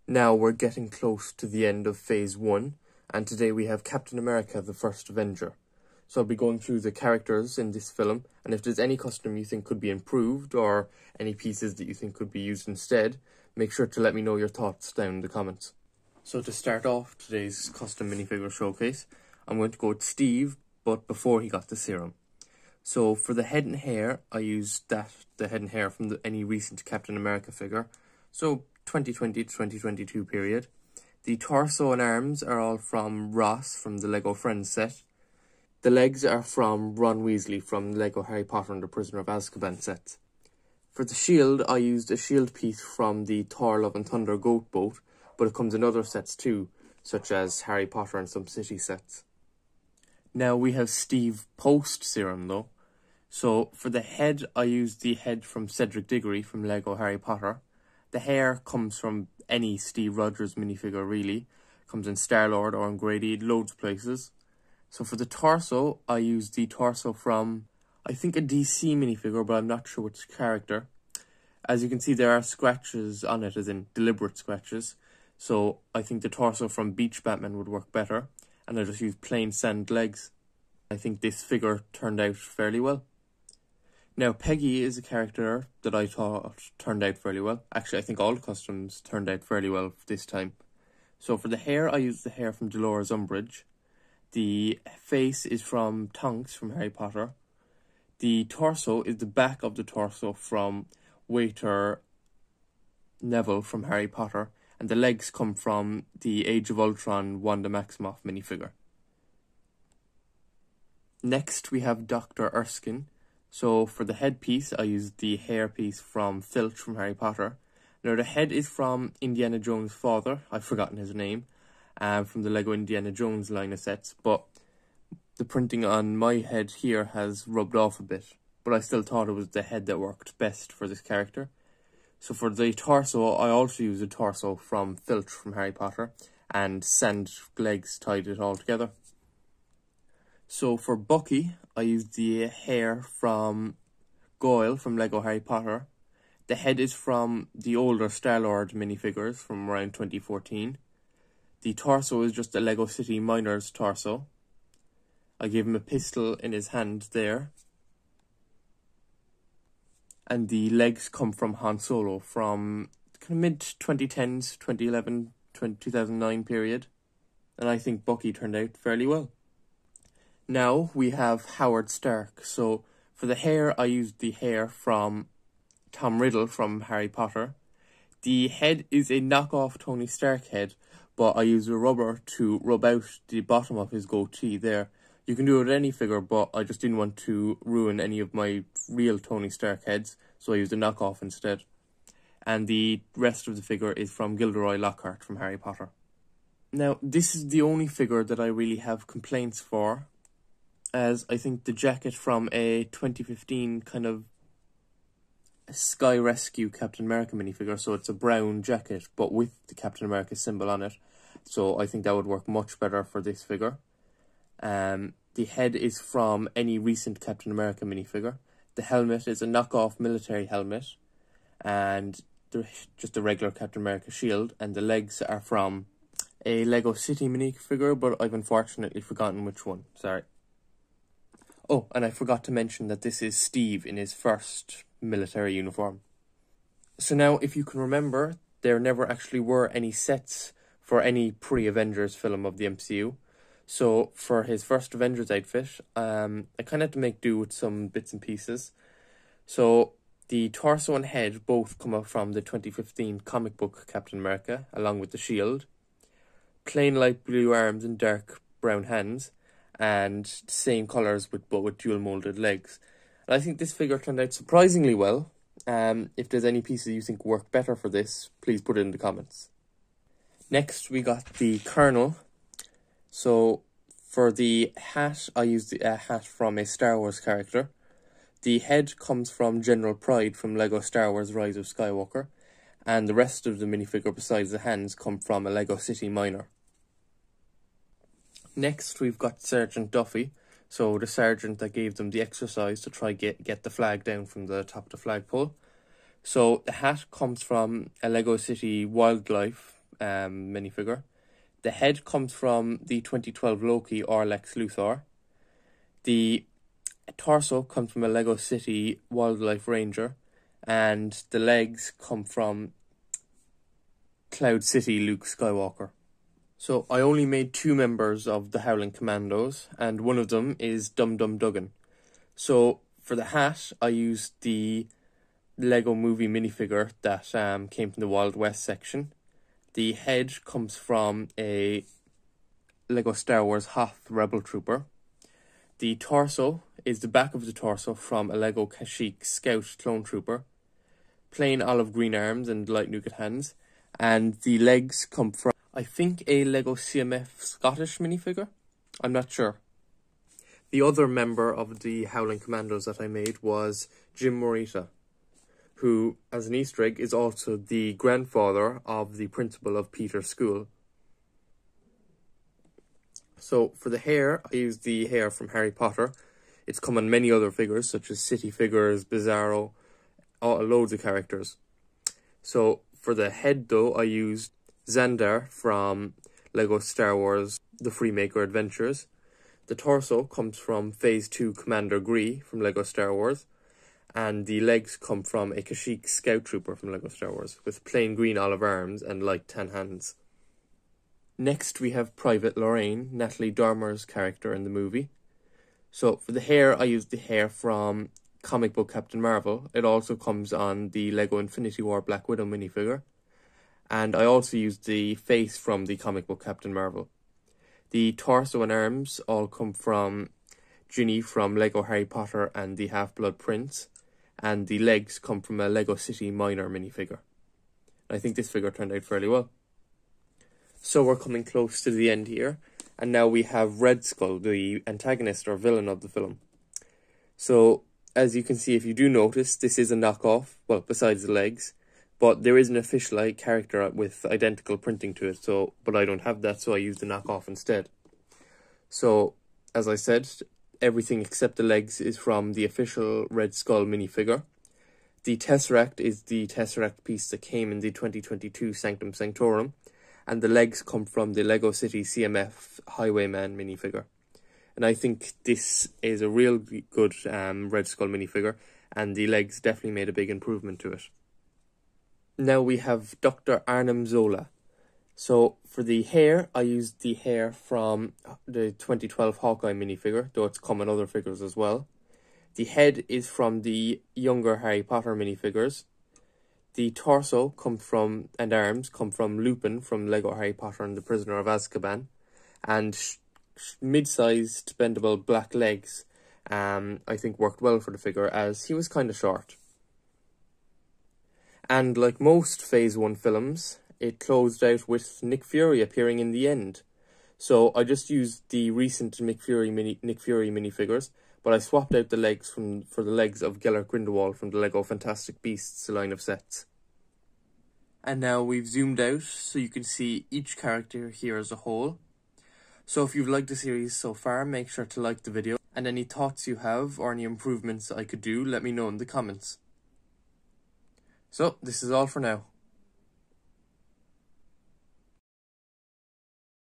Now we're getting close to the end of Phase 1, and today we have Captain America, the first Avenger. So I'll be going through the characters in this film, and if there's any costume you think could be improved, or any pieces that you think could be used instead, make sure to let me know your thoughts down in the comments. So to start off today's custom minifigure showcase, I'm going to go with Steve, but before he got the serum. So for the head and hair, I used the head and hair from any recent Captain America figure. So 2020 to 2022 period. The torso and arms are all from Ross from the Lego Friends set. The legs are from Ron Weasley from the Lego Harry Potter and the Prisoner of Azkaban set. For the shield, I used a shield piece from the Thor Love and Thunder Goat Boat, but it comes in other sets too, such as Harry Potter and some City sets. Now we have Steve post serum though. So for the head, I used the head from Cedric Diggory from Lego Harry Potter. The hair comes from any Steve Rogers minifigure really. Comes in Star-Lord or in Grady, loads of places. So for the torso, I used the torso from, I think, a DC minifigure, but I'm not sure which character. As you can see, there are scratches on it, as in deliberate scratches. So I think the torso from Beach Batman would work better. And I just used plain sand legs. I think this figure turned out fairly well. Now, Peggy is a character that I thought turned out fairly well. Actually, I think all the costumes turned out fairly well this time. So for the hair, I used the hair from Dolores Umbridge. The face is from Tonks from Harry Potter. The torso is the back of the torso from Waiter Neville from Harry Potter. And the legs come from the Age of Ultron Wanda Maximoff minifigure. Next, we have Dr. Erskine. So for the headpiece, I used the hairpiece from Filch from Harry Potter. Now the head is from Indiana Jones' father, I've forgotten his name, from the Lego Indiana Jones line of sets, but the printing on my head here has rubbed off a bit, but I still thought it was the head that worked best for this character. So for the torso, I also used a torso from Filch from Harry Potter, and sand legs tied it all together. So for Bucky, I used the hair from Goyle from Lego Harry Potter. The head is from the older Star-Lord minifigures from around 2014. The torso is just a Lego City Miner's torso. I gave him a pistol in his hand there. And the legs come from Han Solo from kind of mid-2010s, 2011, 2009 period. And I think Bucky turned out fairly well. Now we have Howard Stark. So for the hair, I used the hair from Tom Riddle from Harry Potter. The head is a knockoff Tony Stark head, but I used a rubber to rub out the bottom of his goatee there. You can do it with any figure, but I just didn't want to ruin any of my real Tony Stark heads, so I used a knockoff instead. And the rest of the figure is from Gilderoy Lockhart from Harry Potter. Now, this is the only figure that I really have complaints for, as I think the jacket from a 2015 kind of Sky Rescue Captain America minifigure, so it's a brown jacket, but with the Captain America symbol on it. So I think that would work much better for this figure. The head is from any recent Captain America minifigure. The helmet is a knockoff military helmet, and just a regular Captain America shield. And the legs are from a Lego City minifigure, but I've unfortunately forgotten which one. Sorry. Oh, and I forgot to mention that this is Steve in his first military uniform. So now, if you can remember, there never actually were any sets for any pre-Avengers film of the MCU. So for his first Avengers outfit, I kind of had to make do with some bits and pieces. So the torso and head both come up from the 2015 comic book Captain America, along with the shield. Plain light blue arms and dark brown hands, and same colours but with dual moulded legs. And I think this figure turned out surprisingly well. If there's any pieces you think work better for this, please put it in the comments. Next, we got the Colonel. So for the hat, I used a hat from a Star Wars character. The head comes from General Pride from Lego Star Wars Rise of Skywalker, and the rest of the minifigure besides the hands come from a Lego City Miner. Next, we've got Sergeant Duffy, so the sergeant that gave them the exercise to try get the flag down from the top of the flagpole. So the hat comes from a Lego City Wildlife minifigure. The head comes from the 2012 Loki or Lex Luthor. The torso comes from a Lego City Wildlife Ranger, and the legs come from Cloud City Luke Skywalker. So I only made 2 members of the Howling Commandos, and one of them is Dum Dum Duggan. So for the hat, I used the Lego Movie minifigure that came from the Wild West section. The head comes from a Lego Star Wars Hoth Rebel Trooper. The torso is the back of the torso from a Lego Kashyyyk Scout Clone Trooper. Plain olive green arms and light nougat hands. And the legs come from, I think, a Lego CMF Scottish minifigure? I'm not sure. The other member of the Howling Commandos that I made was Jim Morita, who, as an Easter egg, is also the grandfather of the principal of Peter's school. So for the hair, I used the hair from Harry Potter. It's come on many other figures, such as City Figures, Bizarro, loads of characters. So for the head, though, I used Xandar from Lego Star Wars The Freemaker Adventures. The torso comes from Phase 2 Commander Gree from Lego Star Wars. And the legs come from a Kashyyyk Scout Trooper from Lego Star Wars, with plain green olive arms and light tan hands. Next we have Private Lorraine, Natalie Dormer's character in the movie. So for the hair, I used the hair from comic book Captain Marvel. It also comes on the Lego Infinity War Black Widow minifigure. And I also used the face from the comic book Captain Marvel. The torso and arms all come from Ginny from Lego Harry Potter and the Half-Blood Prince. And the legs come from a Lego City Miner minifigure. I think this figure turned out fairly well. So we're coming close to the end here, and now we have Red Skull, the antagonist or villain of the film. So, as you can see, if you do notice, this is a knockoff, well, besides the legs, but there is an official character with identical printing to it, but I don't have that, so I used the knockoff instead. So, as I said, everything except the legs is from the official Red Skull minifigure. The Tesseract is the Tesseract piece that came in the 2022 Sanctum Sanctorum, and the legs come from the Lego City CMF Highwayman minifigure. And I think this is a real good Red Skull minifigure, and the legs definitely made a big improvement to it. Now we have Dr. Arnim Zola. So for the hair, I used the hair from the 2012 Hawkeye minifigure, though it's come in other figures as well. The head is from the younger Harry Potter minifigures. The torso and arms come from Lupin from Lego Harry Potter and the Prisoner of Azkaban. And mid-sized bendable black legs, I think worked well for the figure as he was kind of short. And like most Phase 1 films, it closed out with Nick Fury appearing in the end. So I just used the recent Nick Fury minifigures, but I swapped out the legs for the legs of Gellert Grindelwald from the Lego Fantastic Beasts line of sets. And now we've zoomed out so you can see each character here as a whole. So if you've liked the series so far, make sure to like the video, and any thoughts you have or any improvements I could do, let me know in the comments. So this is all for now.